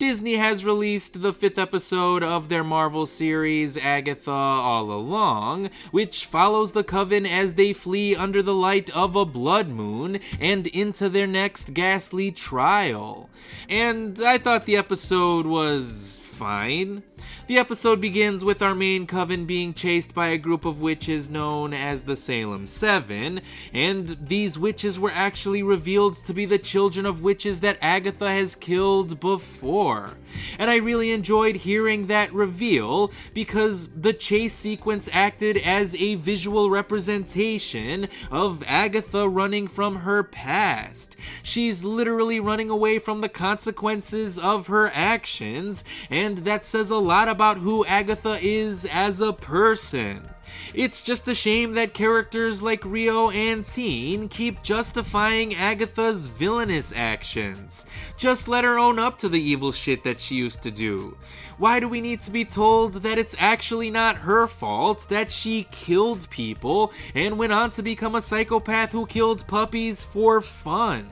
Disney has released the 5th episode of their Marvel series, Agatha All Along, which follows the coven as they flee under the light of a blood moon and into their next ghastly trial. And I thought the episode was fine. The episode begins with our main coven being chased by a group of witches known as the Salem Seven, and these witches were actually revealed to be the children of witches that Agatha has killed before. And I really enjoyed hearing that reveal because the chase sequence acted as a visual representation of Agatha running from her past. She's literally running away from the consequences of her actions, and that says a lot about who Agatha is as a person. It's just a shame that characters like Rio and Teen keep justifying Agatha's villainous actions. Just let her own up to the evil shit that she used to do. Why do we need to be told that it's actually not her fault that she killed people and went on to become a psychopath who killed puppies for fun?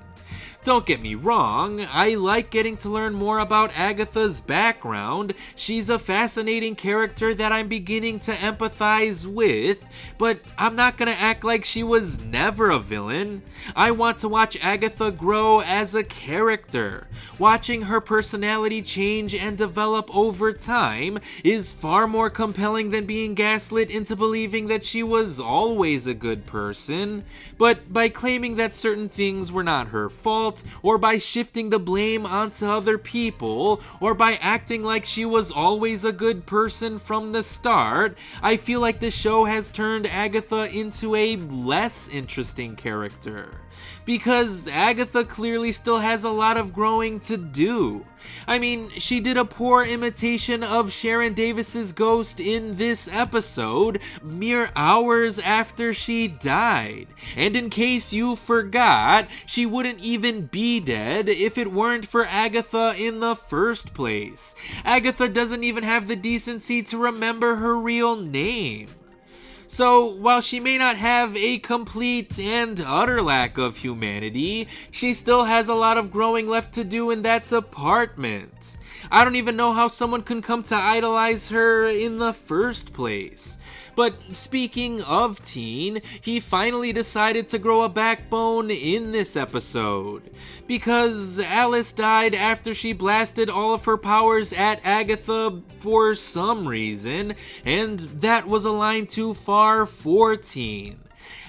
Don't get me wrong, I like getting to learn more about Agatha's background. She's a fascinating character that I'm beginning to empathize with, but I'm not gonna act like she was never a villain. I want to watch Agatha grow as a character. Watching her personality change and develop over time is far more compelling than being gaslit into believing that she was always a good person. But by claiming that certain things were not her fault, or by shifting the blame onto other people, or by acting like she was always a good person from the start, I feel like the show has turned Agatha into a less interesting character. Because Agatha clearly still has a lot of growing to do. I mean, she did a poor imitation of Sharon Davis's ghost in this episode, mere hours after she died. And in case you forgot, she wouldn't even be dead if it weren't for Agatha in the first place. Agatha doesn't even have the decency to remember her real name. So, while she may not have a complete and utter lack of humanity, she still has a lot of growing left to do in that department. I don't even know how someone can come to idolize her in the first place. But speaking of Teen, he finally decided to grow a backbone in this episode. Because Alice died after she blasted all of her powers at Agatha for some reason, and that was a line too far for Teen.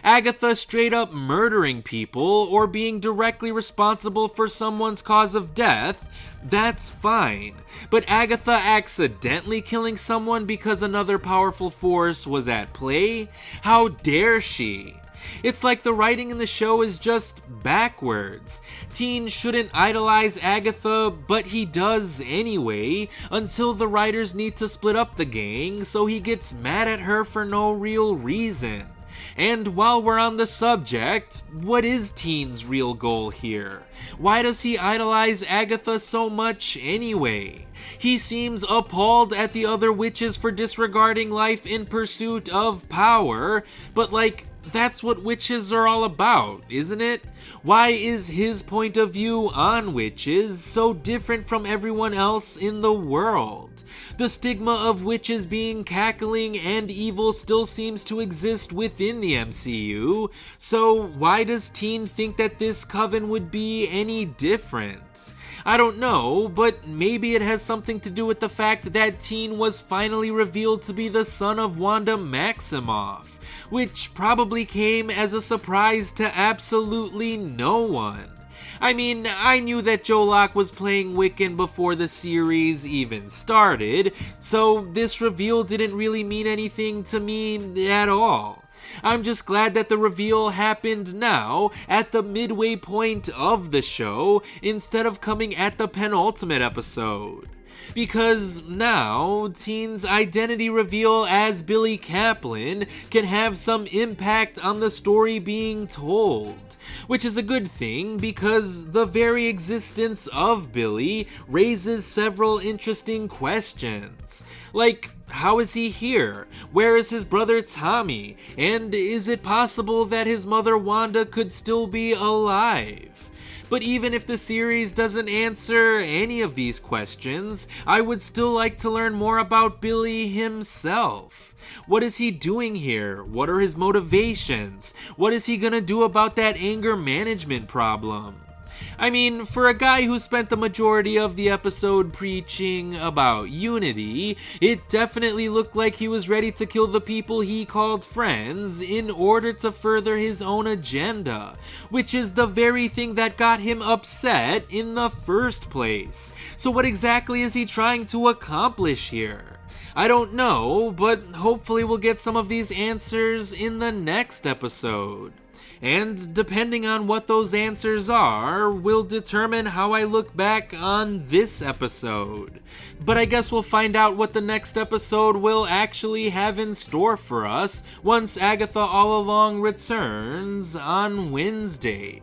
Agatha straight up murdering people or being directly responsible for someone's cause of death, that's fine. But Agatha accidentally killing someone because another powerful force was at play? How dare she? It's like the writing in the show is just backwards. Teen shouldn't idolize Agatha, but he does anyway, until the writers need to split up the gang, so he gets mad at her for no real reason. And while we're on the subject, what is Teen's real goal here? Why does he idolize Agatha so much anyway? He seems appalled at the other witches for disregarding life in pursuit of power, but that's what witches are all about, isn't it? Why is his point of view on witches so different from everyone else in the world? The stigma of witches being cackling and evil still seems to exist within the MCU, so why does Teen think that this coven would be any different? I don't know, but maybe it has something to do with the fact that Teen was finally revealed to be the son of Wanda Maximoff, which probably came as a surprise to absolutely no one. I mean, I knew that Joe Locke was playing Wiccan before the series even started, so this reveal didn't really mean anything to me at all. I'm just glad that the reveal happened now, at the midway point of the show, instead of coming at the penultimate episode. Because now, Teen's identity reveal as Billy Kaplan can have some impact on the story being told. Which is a good thing, because the very existence of Billy raises several interesting questions. Like, how is he here? Where is his brother Tommy? And is it possible that his mother Wanda could still be alive? But even if the series doesn't answer any of these questions, I would still like to learn more about Billy himself. What is he doing here? What are his motivations? What is he gonna do about that anger management problem? I mean, for a guy who spent the majority of the episode preaching about unity, it definitely looked like he was ready to kill the people he called friends in order to further his own agenda, which is the very thing that got him upset in the first place. So what exactly is he trying to accomplish here? I don't know, but hopefully we'll get some of these answers in the next episode. And depending on what those answers are, will determine how I look back on this episode. But I guess we'll find out what the next episode will actually have in store for us once Agatha All Along returns on Wednesday.